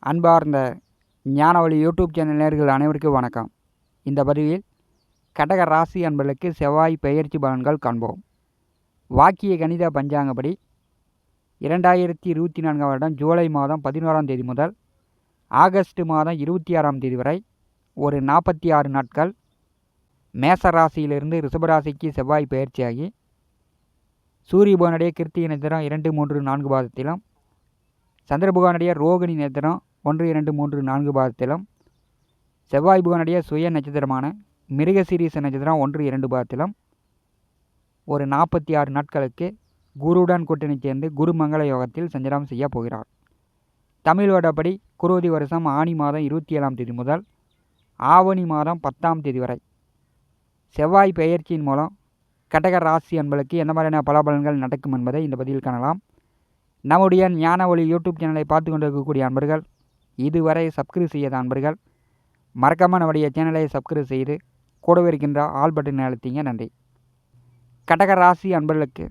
அன்பார்ந்த ஞானவழி YouTube channel நேயர்கள் அனைவருக்கும் வணக்கம். இந்த பதிவில் கடக ராசி அன்பர்களுக்கு செவ்வாய் பெயர்ச்சி பலன்கள் காண்போம். வாக்கிய கணித பஞ்சாங்கப்படி 2024 வருடம் ஜூலை மாதம் 11ஆம் தேதி முதல் ஆகஸ்ட் மாதம் 26ஆம் தேதி வரை ஒரு 46 நாட்கள் மேச ராசியிலிருந்து ரிஷபராசிக்கு செவ்வாய் பெயர்ச்சியாகி சூரிய பகவானுடைய கிருத்திகை நட்சத்திரம் 2, 3, 4 பாதத்திலும், சந்திர பகவானுடைய ரோகிணி நட்சத்திரம் 1, 2, 3, 4 பாதத்திலும், செவ்வாய் பகவானுடைய சுய நட்சத்திரமான மிருகசீரிஷ நட்சத்திரம் 1, 2 பாதத்திலும் ஒரு 46 நாட்களுக்கு குருவுடன் கூட்டணி சேர்ந்து குருமங்கள யோகத்தில் சஞ்சாரம் செய்ய போகிறார். தமிழ் வருடப்படி குரோதி வருஷம் ஆனி மாதம் 27ஆம் தேதி முதல் ஆவணி மாதம் 10ஆம் தேதி வரை செவ்வாய் பெயர்ச்சியின் மூலம் கடக ராசி அன்பர்களுக்கு என்ன மாதிரியான பலாபலன்கள் நடக்கும் என்பதை இந்த பதிவில் காணலாம். நம்முடைய ஞான ஒளி யூடியூப் சேனலை பார்த்து கொண்டிருக்கக்கூடிய அன்பர்கள், இதுவரை சப்ஸ்கிரைப் செய்யாத அன்பர்கள் மறக்காமல் நம்முடைய சேனலை சப்ஸ்கிரைப் செய்து கூடவே இருக்கின்ற ஆல் பட்டன் அழுத்திங்க. நன்றி. கடக ராசி அன்பர்களுக்கு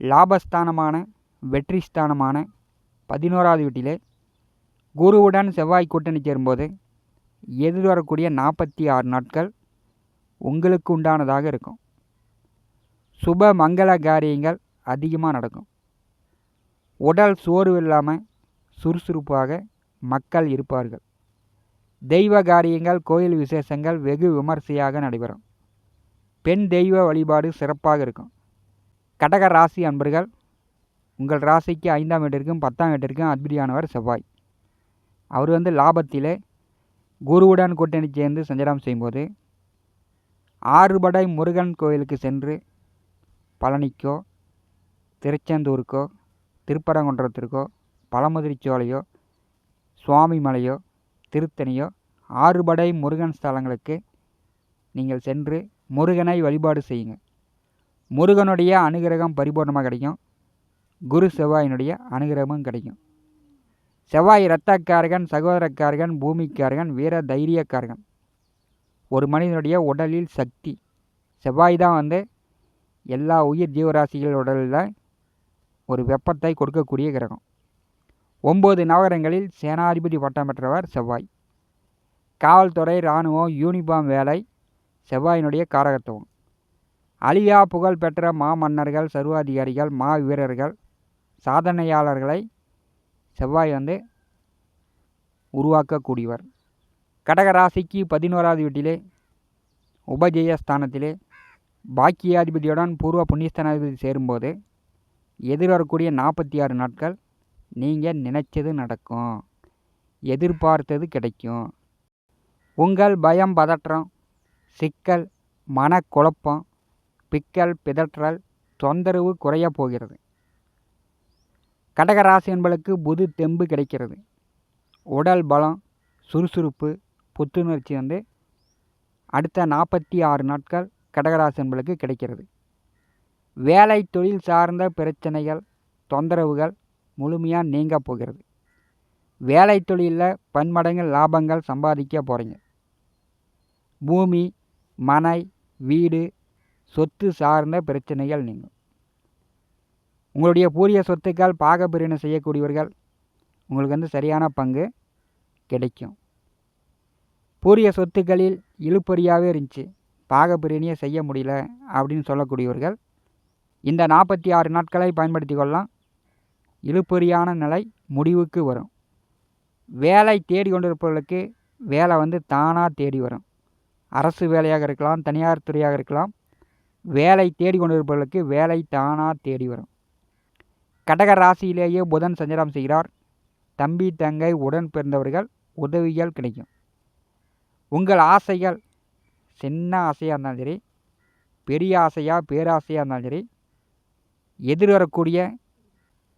லாபஸ்தானமான வெற்றி ஸ்தானமான 11ஆவது வீட்டிலே குருவுடன் செவ்வாய் கூட்டணி சேரும்போது எதிர்வரக்கூடிய 46 நாட்கள் உங்களுக்கு உண்டானதாக இருக்கும். சுப மங்கள காரியங்கள் அதிகமாக நடக்கும். உடல் சோர்வு இல்லாமல் சுறுசுறுப்பாக மக்கள் இருப்பார்கள். தெய்வ காரியங்கள், கோயில் விசேஷங்கள் வெகு விமர்சையாக நடைபெறும். பெண் தெய்வ வழிபாடு சிறப்பாக இருக்கும். கடக ராசி அன்பர்கள், உங்கள் ராசிக்கு 5ஆம் வீட்டிற்கும் 10ஆம் வீட்டிற்கும் அதிபதியானவர் செவ்வாய். அவர் லாபத்திலே குருவுடன் கூட்டணி சேர்ந்து சஞ்சாரம் செய்யும்போது ஆறுபடை முருகன் கோயிலுக்கு சென்று பழனிக்கோ, திருச்செந்தூருக்கோ, திருப்பரங்குன்றத்திற்கோ, பழமுதிர்ச்சோலையோ, சுவாமி மலையோ, திருத்தணியோ, ஆறுபடை முருகன் ஸ்தலங்களுக்கு நீங்கள் சென்று முருகனை வழிபாடு செய்யுங்க. முருகனுடைய அனுகிரகம் பரிபூர்ணமாக கிடைக்கும். குரு செவ்வாயினுடைய அனுகிரகமும் கிடைக்கும். செவ்வாய் இரத்தக்காரகன், சகோதரக்காரகன், பூமிக்காரகன், வீர தைரியக்காரகன். ஒரு மனிதனுடைய உடலில் சக்தி. செவ்வாய் தான் எல்லா உயிர் ஜீவராசிகள் உடலில் ஒரு வெப்பத்தை கொடுக்கக்கூடிய கிரகம். 9 நவகிரகங்களில் சேனாதிபதி பட்டம் பெற்றவர் செவ்வாய். காவல்துறை, இராணுவம், யூனிஃபார்ம் வேலை செவ்வாயினுடைய காரகத்துவம். அழியா புகழ் பெற்ற மாமன்னர்கள், சர்வாதிகாரிகள், மா வீரர்கள், சாதனையாளர்களை செவ்வாய் உருவாக்கக்கூடியவர். கடகராசிக்கு 11ஆவது வீட்டிலே உபஜெயஸ்தானத்திலே பாக்கியாதிபதியுடன் பூர்வ புண்ணியஸ்தானாதிபதி சேரும்போது எதிர்வரக்கூடிய 46 நாட்கள் நீங்கள் நினைச்சது நடக்கும். எதிர்பார்த்தது கிடைக்கும். உங்கள் பயம், பதற்றம், சிக்கல், மனக்குழப்பம், பிக்கல், பிதற்றல், தொந்தரவு குறைய போகிறது. கடகராசி என்பளுக்கு புது தெம்பு கிடைக்கிறது. உடல் பலம், சுறுசுறுப்பு, புத்துணர்ச்சி அடுத்த 46 நாட்கள் கடகராசி என்பளுக்கு கிடைக்கிறது. வேலை தொழில் சார்ந்த பிரச்சனைகள், தொந்தரவுகள் முழுமையாக நீங்க போகிறது. வேலை தொழிலில் பன்மடங்கு லாபங்கள் சம்பாதிக்க போகிறீங்க. பூமி, மனை, வீடு, சொத்து சார்ந்த பிரச்சனைகள் நீங்கும். உங்களுடைய பூரிய சொத்துக்கள் பாகப்பிரிவினை செய்யக்கூடியவர்கள் உங்களுக்கு சரியான பங்கு கிடைக்கும். பூரிய சொத்துக்களில் இழுபறியாகவே இருந்துச்சு, பாகப்பிரிவினையை செய்ய முடியல அப்படின்னு சொல்லக்கூடியவர்கள் இந்த 46 நாட்களை பயன்படுத்தி கொள்ளலாம். இழுபறியான நிலை முடிவுக்கு வரும். வேலை தேடி கொண்டிருப்பவர்களுக்கு வேலை தானாக தேடி வரும். அரசு வேலையாக இருக்கலாம், தனியார் துறையாக இருக்கலாம். வேலை தேடி கொண்டிருப்பவர்களுக்கு வேலை தானாக தேடி வரும். கடக ராசியிலேயே புதன் சஞ்சாரம் செய்கிறார். தம்பி, தங்கை, உடன் பிறந்தவர்கள் உதவிகள் கிடைக்கும். உங்கள் ஆசைகள் சின்ன ஆசையாக இருந்தாலும் சரி, பெரிய ஆசையாக பேராசையாக இருந்தாலும் சரி, எதிர்வரக்கூடிய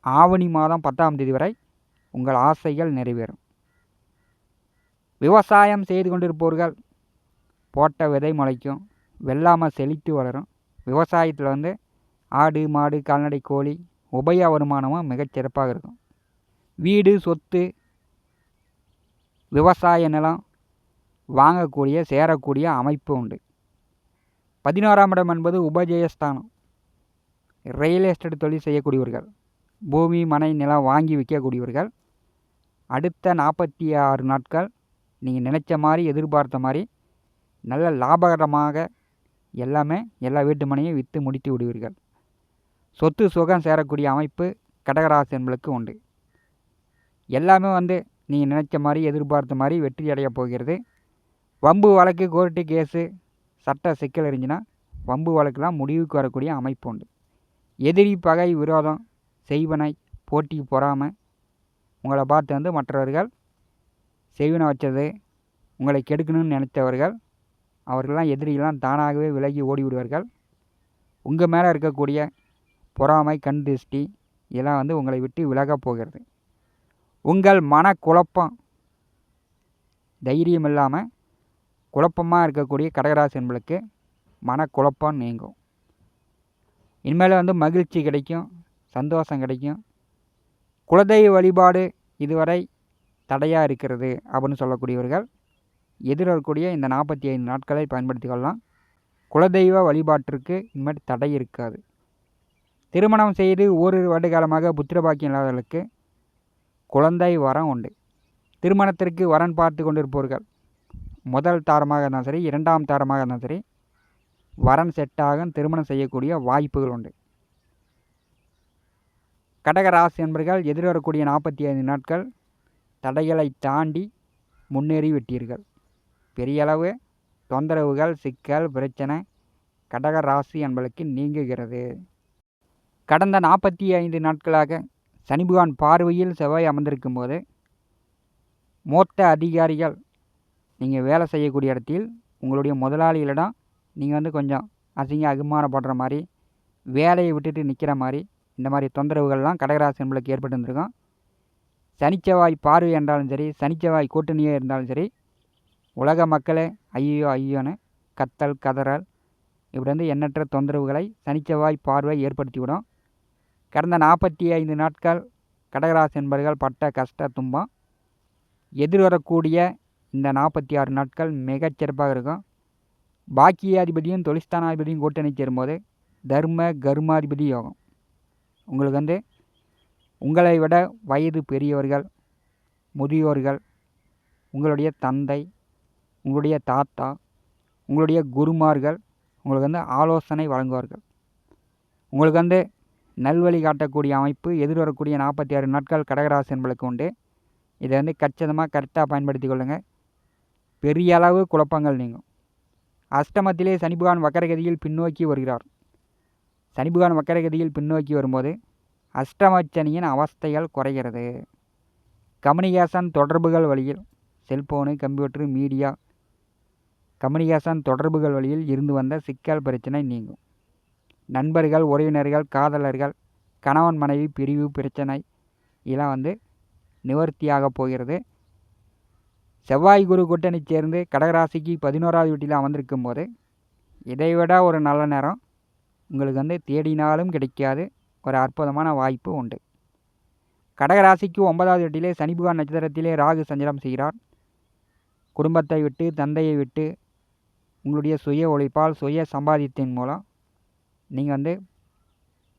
ஆவணி மாதம் 10ஆம் தேதி வரை உங்கள் ஆசைகள் நிறைவேறும். விவசாயம் செய்து கொண்டிருப்பவர்கள் போட்ட விதை முளைக்கும், வெள்ளாமல் செழித்து வளரும். விவசாயத்தில் ஆடு, மாடு, கால்நடை, கோழி உபய வருமானமும் மிகச்சிறப்பாக இருக்கும். வீடு, சொத்து, விவசாய நிலம் வாங்கக்கூடிய, சேரக்கூடிய அமைப்பு உண்டு. 11ஆம் இடம் என்பது உபஜெயஸ்தானம். ரியல் எஸ்டேட் தொழில் செய்யக்கூடியவர்கள், பூமி, மனை, நிலம் வாங்கி விற்கக்கூடியவர்கள் அடுத்த 46 நாட்கள் நீங்கள் நினச்ச மாதிரி எதிர்பார்த்த மாதிரி நல்ல லாபகரமாக எல்லா வீட்டு மனையும் விற்று முடித்து விடுவீர்கள். சொத்து சுகம் சேரக்கூடிய அமைப்பு கடகராசி என்பளுக்கு உண்டு. எல்லாமே நீங்கள் நினச்ச மாதிரி எதிர்பார்த்த மாதிரி வெற்றி அடைய போகிறது. வம்பு வழக்கு, கோர்ட்டு கேஸு, சட்ட சிக்கல் இருந்துச்சுன்னா வம்பு வழக்கெலாம் முடிவுக்கு வரக்கூடிய அமைப்பு உண்டு. எதிரி, பகை, விரோதம், செய்வனை, போட்டி, பொறாமை, உங்களை பார்த்து மற்றவர்கள் செய்வனை வச்சது, உங்களை கெடுக்கணும்னு நினைத்தவர்கள், அவர்களெலாம் எதிரிகளாம் தானாகவே விலகி ஓடிவிடுவார்கள். உங்கள் மேலே இருக்கக்கூடிய பொறாமை, கண் திருஷ்டி இதெல்லாம் உங்களை விட்டு விலகப் போகிறது. உங்கள் மனக்குழப்பம், தைரியம் இல்லாமல் குழப்பமாக இருக்கக்கூடிய கடகராசி என்பளுக்கு மனக்குழப்பம் நீங்கும். இனிமேல் மகிழ்ச்சி கிடைக்கும், சந்தோஷம் கிடைக்கும். குலதெய்வ வழிபாடு இதுவரை தடையாக இருக்கிறது அப்படின்னு சொல்லக்கூடியவர்கள் எதிர்வரக்கூடிய இந்த 45 நாட்களை பயன்படுத்தி கொள்ளலாம். குலதெய்வ வழிபாட்டிற்கு இனிமேல் தடை இருக்காது. திருமணம் செய்து ஓரிரு வருட காலமாக புத்திரபாக்கியம் இல்லாதவர்களுக்கு குழந்தை வரம் உண்டு. திருமணத்திற்கு வரன் பார்த்து கொண்டிருப்பவர்கள் முதல் தாரமாக இருந்தாலும் சரி, 2ஆம் தாரமாக இருந்தாலும் சரி, வரன் செட்டாகும், திருமணம் செய்யக்கூடிய வாய்ப்புகள் உண்டு. கடகராசி என்பர்கள் எதிர்வரக்கூடிய 45 நாட்கள் தடைகளை தாண்டி முன்னேறி விட்டீர்கள். பெரிய அளவு தொந்தரவுகள், சிக்கல், பிரச்சனை கடகராசி என்பளுக்கு நீங்குகிறது. கடந்த 45 நாட்களாக சனி பகவான் பார்வையில் செவ்வாய் அமர்ந்திருக்கும் போது மூத்த அதிகாரிகள் நீங்கள் வேலை செய்யக்கூடிய இடத்தில் உங்களுடைய முதலாளிகளிடம் நீங்கள் கொஞ்சம் அசிங்கமானப்படுற மாதிரி, வேலையை விட்டுட்டு நிற்கிற மாதிரி, இந்த மாதிரி தொந்தரவுகள்லாம் கடகராசி என்பளுக்கு ஏற்பட்டு இருந்திருக்கும். சனிச்செவ்வாய் பார்வை என்றாலும் சரி, சனிச்செவ்வாய் கூட்டணியே இருந்தாலும் சரி, உலக மக்களே ஐயோ ஐயோன்னு கத்தல், கதறல், இப்படி எண்ணற்ற தொந்தரவுகளை சனிச்செவ்வாய் பார்வை ஏற்படுத்திவிடும். கடந்த 45 நாட்கள் கடகராசி என்பவர்கள் பட்ட கஷ்ட துன்பம் எதிர்வரக்கூடிய இந்த 46 நாட்கள் மிகச்சிறப்பாக இருக்கும். பாக்கியாதிபதியும் தொழிஸ்தானாதிபதியும் கூட்டணி சேரும்போது தர்ம கர்மாதிபதி யோகம். உங்களுக்கு உங்களை விட வயது பெரியவர்கள், முதியோர்கள், உங்களுடைய தந்தை, உங்களுடைய தாத்தா, உங்களுடைய குருமார்கள் உங்களுக்கு ஆலோசனை வழங்குவார்கள். உங்களுக்கு நல்வழி காட்டக்கூடிய அமைப்பு எதிர்வரக்கூடிய 46 நாட்கள் கடகராசி என்பளுக்கு உண்டு. இதை கச்சிதமாக கரெக்டாக பயன்படுத்தி கொள்ளுங்கள். பெரிய அளவு குழப்பங்கள் நீங்கும். அஷ்டமத்திலே சனி பகவான் வக்கரகதியில் பின்னோக்கி வருகிறார். சனி பகவான் வக்கரகதியில் பின்னோக்கி வரும்போது அஷ்டமச்சனியின் அவஸ்தைகள் குறைகிறது. கம்யூனிகேஷன் தொடர்புகள் வழியில், செல்ஃபோனு, கம்ப்யூட்டரு, மீடியா, கம்யூனிகேஷன் தொடர்புகள் வழியில் இருந்து வந்த சிக்கல் பிரச்சனை நீங்கும். நண்பர்கள், உறவினர்கள், காதலர்கள், கணவன் மனைவி பிரிவு பிரச்சனை இதெல்லாம் நிவர்த்தியாக போகிறது. செவ்வாய் குரு கூட்டணி சேர்ந்து கடகராசிக்கு 11ஆவது வீட்டில் அமர்ந்திருக்கும் போது இதைவிட ஒரு நல்ல நேரம் உங்களுக்கு தேடினாலும் கிடைக்காது ஒரு அற்புதமான வாய்ப்பு உண்டு. கடகராசிக்கு 9ஆவது வீட்டிலே சனி பகவான் நட்சத்திரத்திலே ராகு சஞ்சாரம் செய்கிறார். குடும்பத்தை விட்டு, தந்தையை விட்டு, உங்களுடைய சுய உழைப்பால், சுய சம்பாதியத்தின் மூலம் நீங்கள்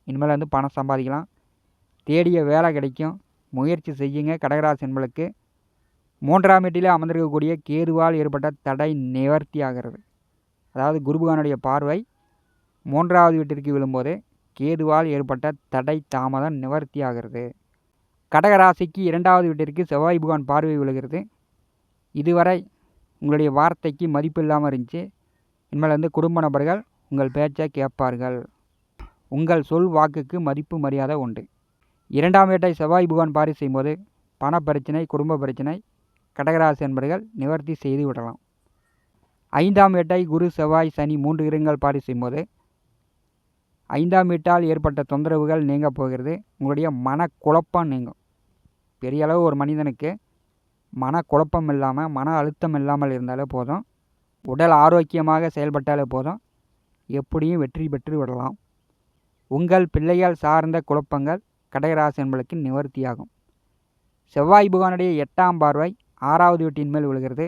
இனிமேல் பணம் சம்பாதிக்கலாம். தேடிய வேலை கிடைக்கும். முயற்சி செய்யுங்க. கடகராசி என்பளுக்கு 3ஆம் வீட்டிலே அமர்ந்திருக்கக்கூடிய கேதுவால் ஏற்பட்ட தடை நிவர்த்தி ஆகிறது. அதாவது குருபகவானுடைய பார்வை 3ஆவது வீட்டிற்கு விழும்போது கேதுவால் ஏற்பட்ட தடை தாமதம் நிவர்த்தி ஆகிறது. கடகராசிக்கு 2ஆவது வீட்டிற்கு செவ்வாய் பகவான் பார்வை விழுகிறது. இதுவரை உங்களுடைய வார்த்தைக்கு மதிப்பு இல்லாமல் இருந்துச்சு. இனிமேல் குடும்ப நபர்கள் உங்கள் பேச்சை கேட்பார்கள். உங்கள் சொல் வாக்குக்கு மதிப்பு மரியாதை உண்டு. 2ஆம் வீட்டை செவ்வாய் பகவான் பார்வை செய்யும்போது பணப்பிரச்சனை, குடும்ப பிரச்சனை கடகராசி என்பர்கள் நிவர்த்தி செய்து விடலாம். 5ஆம் வீட்டை குரு, செவ்வாய், சனி 3 கிரகங்கள் பார்வை செய்யும்போது 5ஆம் வீட்டால் ஏற்பட்ட தொந்தரவுகள் நீங்க போகிறது. உங்களுடைய மனக்குழப்பம் நீங்கும். பெரிய அளவு ஒரு மனிதனுக்கு மனக்குழப்பம் இல்லாமல், மன அழுத்தம் இல்லாமல் இருந்தாலே போதும். உடல் ஆரோக்கியமாக செயல்பட்டாலே போதும். எப்படியும் வெற்றி பெற்று விடலாம். உங்கள் பிள்ளைகள் சார்ந்த குழப்பங்கள் கடகராசி என்பளுக்கு நிவர்த்தியாகும். செவ்வாய் பகவானுடைய 8ஆம் பார்வை 6ஆவது வீட்டின் மேல் விழுகிறது.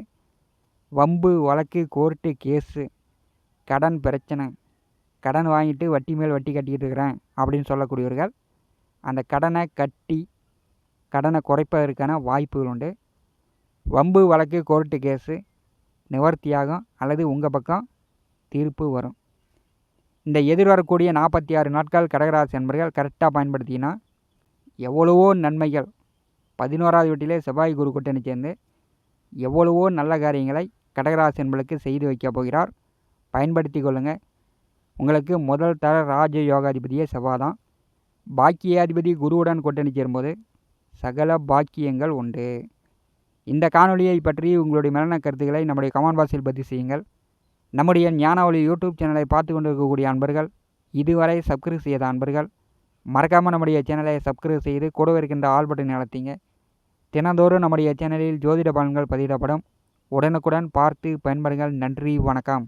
வம்பு வழக்கு, கோர்ட்டு கேஸு, கடன் பிரச்சனை, கடன் வாங்கிட்டு வட்டி மேல் வட்டி கட்டிக்கிட்டு இருக்கிறேன் அப்படின்னு சொல்லக்கூடியவர்கள் அந்த கடனை கட்டி கடனை குறைப்பதற்கான வாய்ப்புகள் உண்டு. வம்பு வழக்கு கோர்ட்டு கேஸு நிவர்த்தியாகும் அல்லது உங்கள் பக்கம் தீர்ப்பு வரும். இந்த எதிர்வரக்கூடிய 46 நாட்கள் கடகராசி அன்பர்கள் கரெக்டாக பயன்படுத்தினா எவ்வளவோ நன்மைகள். 11வது வீட்டிலே செவ்வாய் குரு கூட்டணி சேர்ந்து எவ்வளவோ நல்ல காரியங்களை கடகராசி அன்பர்களுக்கு செய்து வைக்கப் போகிறார். பயன்படுத்தி கொள்ளுங்கள். உங்களுக்கு முதல் தர ராஜ யோகாதிபதியே செவ்வாய் தான். பாக்கியாதிபதி குருவுடன் கூட்டணி சேரும்போது சகல பாக்கியங்கள் உண்டு. இந்த காணொலியை பற்றி உங்களுடைய மேலான கருத்துக்களை நம்முடைய கமெண்ட் பாக்ஸில் பதிவு செய்யுங்கள். நம்முடைய ஞான ஒளி யூடியூப் சேனலை பார்த்து கொண்டிருக்கக்கூடிய அன்பர்கள், இதுவரை சப்ஸ்கிரைப் செய்யாத அன்பர்கள் மறக்காமல் நம்முடைய சேனலை சப்ஸ்கிரைப் செய்து கூடவே இருக்கின்ற ஆல் பட்டனை அழுத்திங்க. தினந்தோறும் நம்முடைய சேனலில் ஜோதிட பலன்கள் பதிவிடப்படும். உடனுக்குடன் பார்த்து பயன்பெறுங்கள். நன்றி, வணக்கம்.